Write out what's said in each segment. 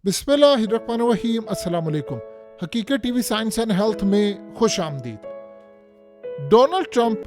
बिस्मिल्लाहिर्रहमानिर्रहीम। अस्सलाम वालेकुम। हकीकत टीवी साइंस एंड हेल्थ में खुश आमदीद। डोनाल्ड ट्रंप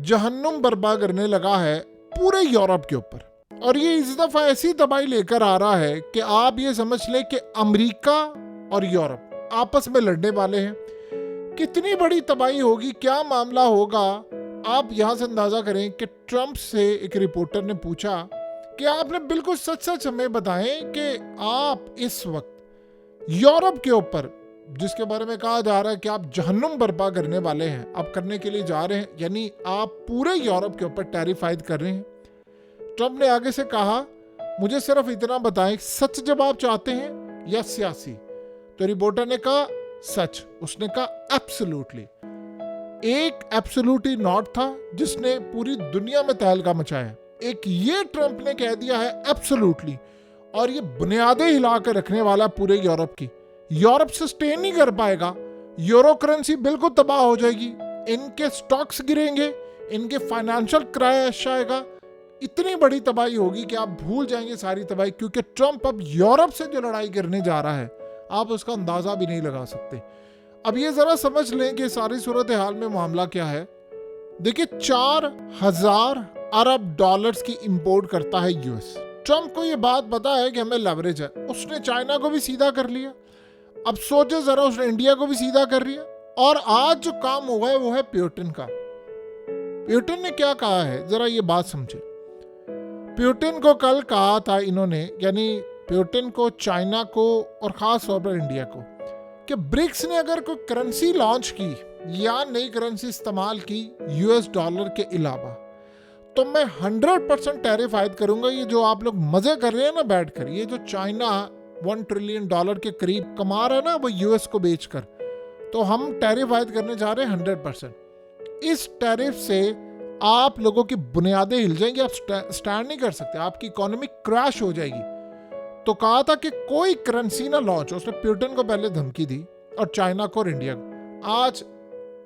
जहन्नुम बर्पा करने लगा है पूरे यूरोप के ऊपर, और ये इस दफा ऐसी तबाही लेकर आ रहा है कि आप ये समझ लें कि अमेरिका और यूरोप आपस में लड़ने वाले हैं। कितनी बड़ी तबाही होगी, क्या मामला होगा, आप यहाँ से अंदाजा करें कि ट्रंप से एक रिपोर्टर ने पूछा कि आपने बिल्कुल सच सच हमें बताएं कि आप इस वक्त यूरोप के ऊपर, जिसके बारे में कहा जा रहा है कि आप जहन्नुम बर्पा करने वाले हैं, आप करने के लिए जा रहे हैं, यानी आप पूरे यूरोप के ऊपर टेरिफाइड कर रहे हैं। ट्रंप ने आगे से कहा, मुझे सिर्फ इतना बताएं, सच जवाब चाहते हैं या सियासी? तो रिपोर्टर ने कहा सच। उसने कहा एब्सोल्युटली। एक एब्सोल्युटली नॉट था जिसने पूरी दुनिया में तहलका मचाया, एक ये ट्रंप ने कह दिया है एब्सोल्युटली, और ये बुनियादें हिला कर रखने वाला पूरे यूरोप की। यूरोप सस्टेन नहीं कर पाएगा, यूरो करेंसी बिल्कुल तबाह हो जाएगी, इनके स्टॉक्स गिरेंगे, इनके फाइनेंशियल क्रैश आएगा, इतनी बड़ी तबाही होगी कि आप भूल जाएंगे सारी तबाही। क्योंकि ट्रंप अब यूरोप से जो लड़ाई करने जा रहा है, आप उसका अंदाजा भी नहीं लगा सकते। अब ये जरा समझ लें कि सारी सूरत हाल में मामला क्या है। देखिए, 4000 अरब डॉलर्स की इंपोर्ट करता है यूएस। ट्रंप को ये बात पता है कि हमें लेवरेज है, उसने चाइना को भी सीधा कर लिया। अब सोचे जरा, उसने इंडिया को भी सीधा कर लिया। और आज जो काम हुआ है वो है प्यूटिन का। प्यूटिन ने क्या कहा है, जरा ये बात समझे। प्यूटिन को कल कहा था इन्होंने, यानी प्यूटिन को, चाइना को और खास तौर पर इंडिया को, कि ब्रिक्स ने अगर कोई करेंसी लॉन्च की या नई करेंसी इस्तेमाल की यूएस डॉलर के अलावा, तो मैं 100% टैरिफ आयद करूंगा। ये जो आप लोग मजे कर रहे हैं ना बैठकर, ये जो चाइना $1 ट्रिलियन के करीब कमा रहा है ना वो यूएस को बेचकर, तो हम टैरिफ आयद करने जा रहे हैं 100%। इस टैरिफ से आप लोगों की बुनियादें हिल जाएंगी, आप स्टैंड नहीं कर सकते, आपकी इकोनॉमी क्रैश हो जाएगी। तो कहा था कि कोई करेंसी ना लॉन्च, उसने प्यूटिन को पहले धमकी दी और चाइना को और इंडिया को। आज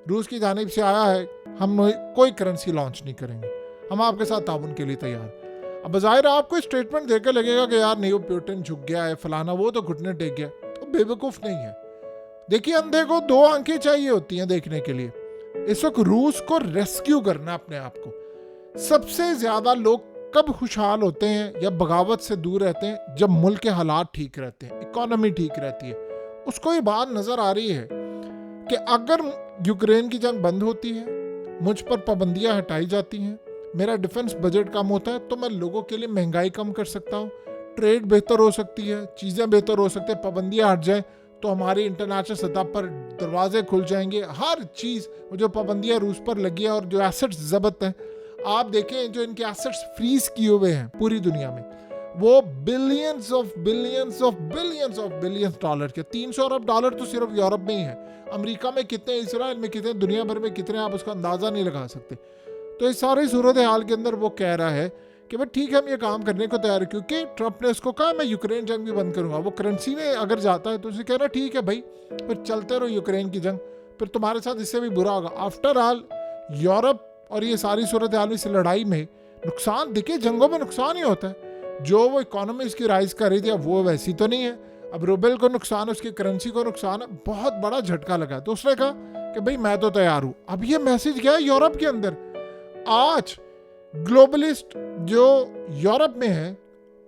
रूस की जानिब से आया है, हम कोई करेंसी लॉन्च नहीं करेंगे, हम आपके साथ ताउन के लिए तैयार। अब ज़ाहिर आपको स्टेटमेंट देकर लगेगा कि यार नहीं, वो प्यूटिन झुक गया है, फलाना, वो तो घुटने टेक गया। तो बेवकूफ़ नहीं है। देखिए, अंधे को 2 आंखें चाहिए होती हैं देखने के लिए। इस वक्त रूस को रेस्क्यू करना अपने आप को। सबसे ज़्यादा लोग कब खुशहाल होते हैं या बगावत से दूर रहते हैं? जब मुल्क के हालात ठीक रहते हैं, इकोनॉमी ठीक रहती है। उसको ये बात नज़र आ रही है कि अगर यूक्रेन की जंग बंद होती है, मुझ पर पाबंदियाँ हटाई जाती हैं, मेरा डिफेंस बजट कम होता है, तो मैं लोगों के लिए महंगाई कम कर सकता हूँ, ट्रेड बेहतर हो सकती है, चीज़ें बेहतर हो सकती है, पाबंदियाँ हट जाए तो हमारी इंटरनेशनल सतह पर दरवाजे खुल जाएंगे। हर चीज़, जो पाबंदियाँ रूस पर लगी है और जो एसेट्स जब्त हैं, आप देखें जो इनके एसेट्स फ्रीज किए हुए हैं पूरी दुनिया में, वो बिलियंस ऑफ बिलियंस डॉलर के। 300 अरब डॉलर तो सिर्फ यूरोप में ही है, अमेरिका में कितने, इसराइल में कितने, दुनिया भर में कितने, आप उसका अंदाज़ा नहीं लगा सकते। तो इस सारी सूरत हाल के अंदर वो कह रहा है कि भाई ठीक है, हम ये काम करने को तैयार है, क्योंकि ट्रंप ने उसको कहा मैं यूक्रेन जंग भी बंद करूंगा। वो करेंसी में अगर जाता है तो उसे कह रहा ठीक है भाई, फिर चलते रहो यूक्रेन की जंग, फिर तुम्हारे साथ इससे भी बुरा होगा। आफ्टर ऑल यूरोप और ये सारी सूरत हाल इस लड़ाई में नुकसान, देखिए जंगों में नुकसान ही होता है। जो वो इकोनॉमी इसकी राइज कर रही थी, अब वो वैसी तो नहीं है। अब रूबल को नुकसान, उसकी करेंसी को नुकसान है, बहुत बड़ा झटका लगा। तो उसने कहा कि भाई मैं तो तैयार हूँ। अब ये मैसेज गया यूरोप के अंदर। आज ग्लोबलिस्ट जो यूरोप में है,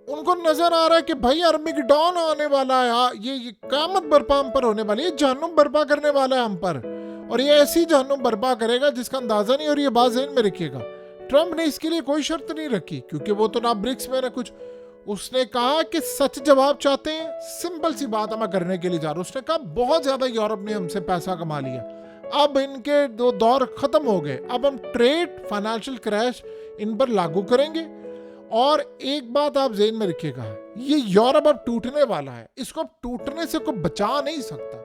उनको नजर आ रहा है कि भाई आर्मिगेडोन आने वाला है, ये क़यामत बर्पा हम पर होने वाली है, जहन्नुम बर्पा करने वाला है हम पर, और ये ऐसी जहन्नुम बर्पा करेगा जिसका अंदाजा नहीं। और ये बात ज़हन में रखिएगा, ट्रंप ने इसके लिए कोई शर्त नहीं रखी, क्योंकि वो तो ना ब्रिक्स में ना कुछ। उसने कहा कि सच जवाब चाहते हैं, सिंपल सी बात मैं करने के लिए जा रहा हूँ। उसने कहा बहुत ज़्यादा यूरोप ने हमसे पैसा कमा लिया, अब इनके 2 दौर खत्म हो गए, अब हम ट्रेड, फाइनेंशियल क्रैश इन पर लागू करेंगे। और एक बात आप ज़हन में रखिएगा, ये यूरोप अब टूटने वाला है, इसको अब टूटने से कोई बचा नहीं सकता।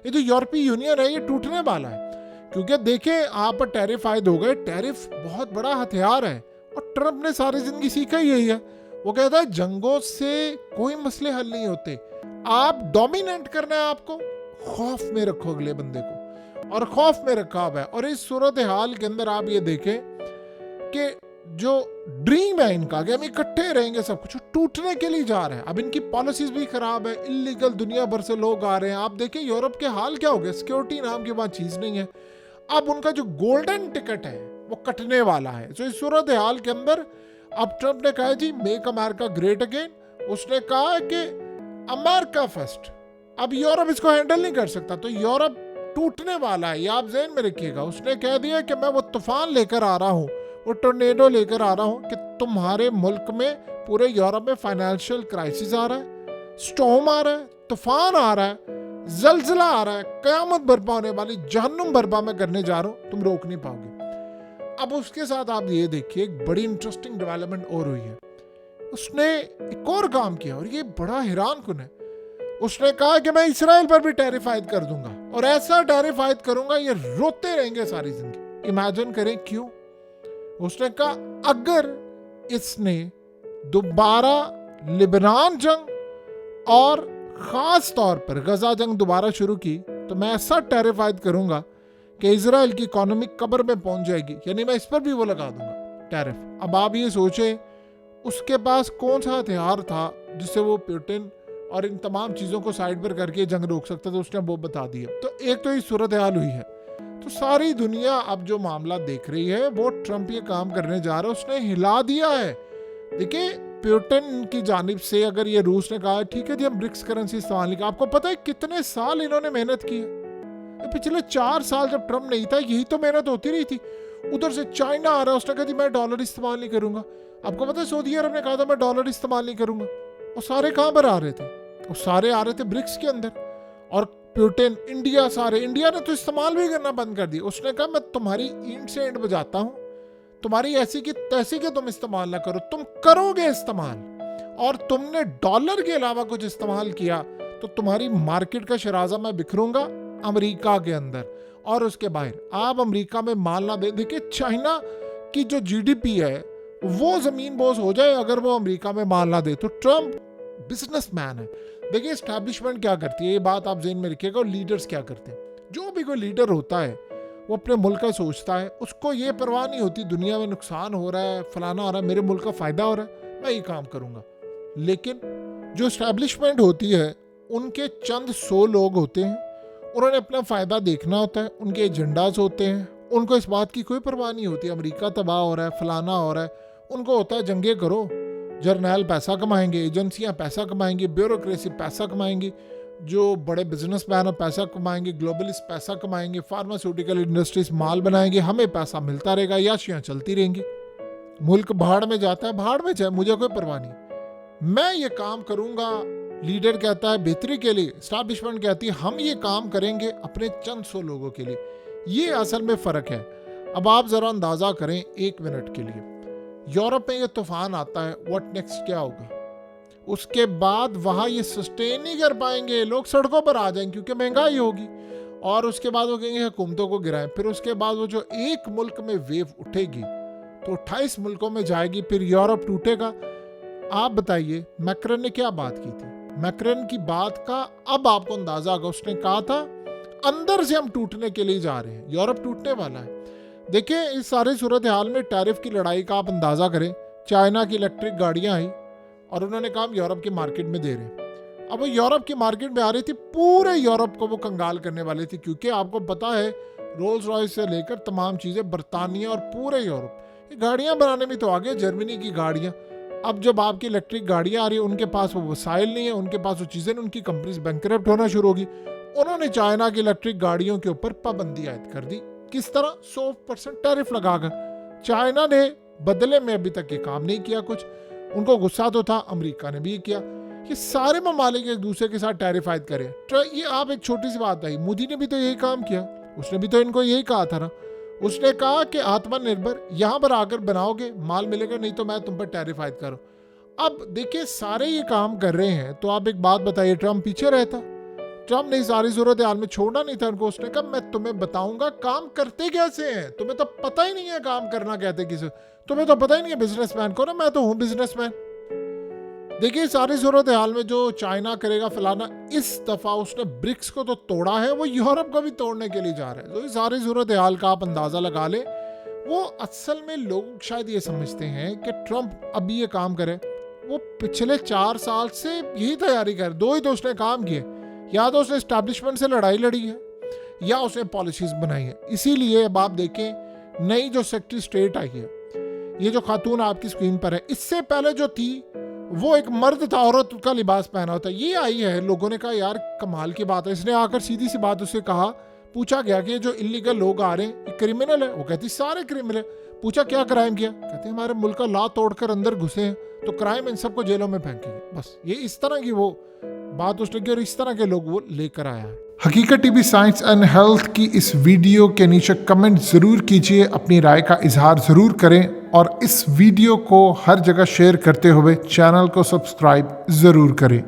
ये जो यूरोपीय यूनियन है, ये टूटने वाला है। क्योंकि देखें, आप पर टैरिफ आयद हो गए, टैरिफ बहुत बड़ा हथियार है, और ट्रंप ने सारी जिंदगी सीखा ही यही है। वो कहता है जंगों से कोई मसले हल नहीं होते, आप डोमिनेट करना है, आपको खौफ में रखो अगले बंदे को, और खौफ में रखा हुआ है। और इस सूरत हाल के अंदर आप ये देखें कि जो ड्रीम है इनका कि हम इकट्ठे रहेंगे, सब कुछ टूटने के लिए जा रहे हैं। अब इनकी पॉलिसीज भी खराब है, इलीगल दुनिया भर से लोग आ रहे हैं। आप देखिए यूरोप के हाल क्या हो गए, सिक्योरिटी नाम की बात चीज नहीं है। अब उनका जो गोल्डन टिकट है वो कटने वाला है। तो इस सूरत हाल के अंदर अब ट्रंप ने कहा जी मेक अमेरिका ग्रेट अगेन। उसने कहा कि अमेरिका फर्स्ट। अब यूरोप इसको हैंडल नहीं कर सकता, तो यूरोप टूटने वाला है, ये आप ज़हन में रखिएगा। उसने कह दिया कि मैं वो तूफान लेकर आ रहा हूँ, वो टोर्नेडो लेकर आ रहा हूँ कि तुम्हारे मुल्क में, पूरे यूरोप में फाइनेंशियल क्राइसिस आ रहा है, स्टॉर्म आ रहा है, तूफान आ रहा है, जलजला आ रहा है, कयामत बर्पा होने वाली, जहन्नुम बर्पा मैं करने जा रहा हूँ, तुम रोक नहीं पाओगे। अब उसके साथ आप ये देखिए एक बड़ी इंटरेस्टिंग डेवलपमेंट और हुई है। उसने एक और काम किया और ये बड़ा हैरान कुन है। उसने कहा कि मैं इसराइल पर भी टैरिफ आयद कर दूंगा और ऐसा टैरिफ आयद करूंगा ये रोते रहेंगे सारी जिंदगी। इमेजिन करें क्यों। उसने कहा अगर इसने दोबारा लिबनान जंग और खास तौर पर गजा जंग दोबारा शुरू की तो मैं ऐसा टैरिफ आयद करूंगा कि इजराइल की इकोनॉमी कब्र में पहुंच जाएगी, यानी मैं इस पर भी वो लगा दूंगा टैरिफ। अब आप ये सोचें उसके पास कौन सा हथियार था जिससे वो पुतिन और इन तमाम चीज़ों को साइड पर करके जंग रोक सकता था, उसने वो बता दिया। तो एक तो ये सूरत हाल हुई है। तो सारी दुनिया अब जो मामला देख रही है वो ट्रंप ये काम करने जा रहा है, उसने हिला दिया है। देखिए पुतिन की जानिब से अगर ये रूस ने कहा ठीक है जी हम ब्रिक्स करेंसी इस्तेमाल नहीं, आपको पता है कितने साल इन्होंने मेहनत की है। पिछले 4 साल जब ट्रंप नहीं था यही तो मेहनत होती रही थी। उधर से चाइना आ रहा है, उसने कहा जी मैं डॉलर इस्तेमाल नहीं करूंगा। आपको पता है सऊदी अरब ने कहा था मैं डॉलर इस्तेमाल नहीं करूंगा। वो सारे कहां पर आ रहे थे, वो सारे आ रहे थे ब्रिक्स के अंदर। और पुतिन, इंडिया, सारे, इंडिया ने तो इस्तेमाल भी करना बंद कर दिया। उसने कहा मैं तुम्हारी ईंट से ईंट बजाता हूं, तुम्हारी ऐसी की तैसी के तुम इस्तेमाल ना करो, तुम करोगे इस्तेमाल और तुमने डॉलर के अलावा कुछ इस्तेमाल किया तो तुम्हारी मार्केट का शराजा मैं बिखरूंगा अमेरिका के अंदर और उसके बाहर। आप अमेरिका में माल ना दे, देखिए चाइना की जो जीडीपी है वो जमीन बोझ हो जाए अगर वो अमेरिका में माल ना दे। तो ट्रंप बिजनेसमैन है। देखिए एस्टैब्लिशमेंट क्या करती है, ये बात आप ज़हन में रखिएगा, और लीडर्स क्या करते हैं। जो भी कोई लीडर होता है वो अपने मुल्क का सोचता है, उसको ये परवाह नहीं होती दुनिया में नुकसान हो रहा है, फलाना हो रहा है, मेरे मुल्क का फ़ायदा हो रहा है, मैं ये काम करूँगा। लेकिन जो एस्टैब्लिशमेंट होती है उनके चंद 100 लोग होते हैं, उन्होंने अपना फ़ायदा देखना होता है, उनके एजेंडाज होते हैं, उनको इस बात की कोई परवाह नहीं होती अमेरिका तबाह हो रहा है, फलाना हो रहा है। उनको होता है जंगे करो, जर्नैल पैसा कमाएंगे, एजेंसियां पैसा कमाएंगी, ब्यूरोक्रेसी पैसा कमाएंगी, जो बड़े बिजनेसमैन पैसा कमाएंगे, ग्लोबलिस्ट पैसा कमाएंगे, फार्मास्यूटिकल इंडस्ट्रीज माल बनाएंगे, हमें पैसा मिलता रहेगा, याशियां चलती रहेंगी। मुल्क भाड़ में जाता है, भाड़ में जाए, मुझे कोई परवाह नहीं, मैं ये काम करूंगा। लीडर कहता है बेहतरी के लिए, एस्टैब्लिशमेंट कहती है हम ये काम करेंगे अपने चंद 100 लोगों के लिए। ये असल में फ़र्क है। अब आप ज़रा अंदाज़ा करें 1 मिनट के लिए, यूरोप में ये तूफान आता है, व्हाट नेक्स्ट, क्या होगा? उसके बाद वहाँ ये सस्टेन नहीं कर पाएंगे, लोग सड़कों पर आ जाएंगे क्योंकि महंगाई होगी, और उसके बाद वो कहेंगे हुकूमतों को गिराएं। फिर उसके बाद वो जो एक मुल्क में वेव उठेगी तो 28 मुल्कों में जाएगी, फिर यूरोप टूटेगा। आप बताइए मैक्रन ने क्या बात की थी? मैक्रन की बात का अब आपको अंदाजा होगा। उसने कहा था अंदर से हम टूटने के लिए जा रहे हैं, यूरोप टूटने वाला है। देखिए इस सारे सूरत हाल में टैरिफ की लड़ाई का आप अंदाजा करें। चाइना की इलेक्ट्रिक गाड़ियां आई और उन्होंने कहा हम यूरोप की मार्केट में दे रहे हैं। अब वो यूरोप की मार्केट में आ रही थी, पूरे यूरोप को वो कंगाल करने वाली थी, क्योंकि आपको पता है रोल्स रॉयस से लेकर तमाम चीज़ें बरतानिया और पूरे यूरोप ये गाड़ियाँ बनाने में तो आगे, जर्मनी की गाड़ियाँ। अब जब आपकी इलेक्ट्रिक गाड़ियाँ आ रही है उनके पास वो वसाइल नहीं है, उनके पास वो चीज़ें, उनकी कंपनीज बैंकरप्ट होना शुरू होगी। उन्होंने चाइना की इलेक्ट्रिक गाड़ियों के ऊपर पाबंदी आयद कर दी। किस तरह? 100% टैरिफ लगाकर। चाइना ने बदले में अभी तक ये काम नहीं किया कुछ, उनको गुस्सा तो था, अमेरिका ने भी ये किया। ये सारे ममालिक एक दूसरे के साथ टैरिफ आयद करें। ये आप एक छोटी सी बात आई, मोदी ने भी तो यही काम किया, उसने भी तो इनको यही कहा था ना। उसने कहा कि आत्मनिर्भर यहाँ पर आकर बनाओगे माल मिलेगा, नहीं तो मैं तुम पर टैरिफ आयद करो। अब देखिए सारे ये काम कर रहे हैं, तो आप एक बात बताइए, ट्रंप पीछे रहता? ट्रंप ने सारी सूरत हाल में छोड़ना नहीं था उनको। उसने कहा मैं तुम्हें बताऊंगा काम करते कैसे हैं, तुम्हें तो पता ही नहीं है काम करना कहते किसे, तुम्हें तो पता ही नहीं है बिजनेसमैन को ना, मैं तो हूं बिजनेसमैन। देखिए सारी सूरत हाल में जो चाइना करेगा फलाना, इस दफा उसने ब्रिक्स को तो तोड़ा है, वो यूरोप को भी तोड़ने के लिए जा रहा है। तो इस सारी सूरत हाल का आप अंदाजा लगा ले, वो असल में लोग शायद ये समझते हैं कि ट्रंप अभी ये काम करे, वो पिछले 4 साल से यही तैयारी कर, 2 ही तो उसने काम किए, या तो उसने एस्टैब्लिशमेंट से लड़ाई लड़ी है या उसने पॉलिसीज बनाई है। इसीलिए अब आप देखें नई जो सेक्रेटरी स्टेट आई है, ये जो खातून आपकी स्क्रीन पर है, इससे पहले जो थी वो एक मर्द था, औरत का लिबास पहना होता है। ये आई है, लोगों ने कहा यार कमाल की बात है। इसने आकर सीधी सी बात उससे कहा, पूछा गया कि जो इलीगल लोग आ रहे हैं क्रिमिनल है? वो कहती सारे क्रिमिनल है। पूछा क्या क्राइम किया? कहते हमारे मुल्क का ला तोड़कर अंदर घुसे हैं तो क्राइम इन सबको जेलों में फेंकेंगे। बस ये इस तरह की वो बात उसने की और इस तरह के लोग वो लेकर आया है। हकीकत टीवी साइंस एंड हेल्थ की इस वीडियो के नीचे कमेंट ज़रूर कीजिए, अपनी राय का इजहार ज़रूर करें और इस वीडियो को हर जगह शेयर करते हुए चैनल को सब्सक्राइब ज़रूर करें।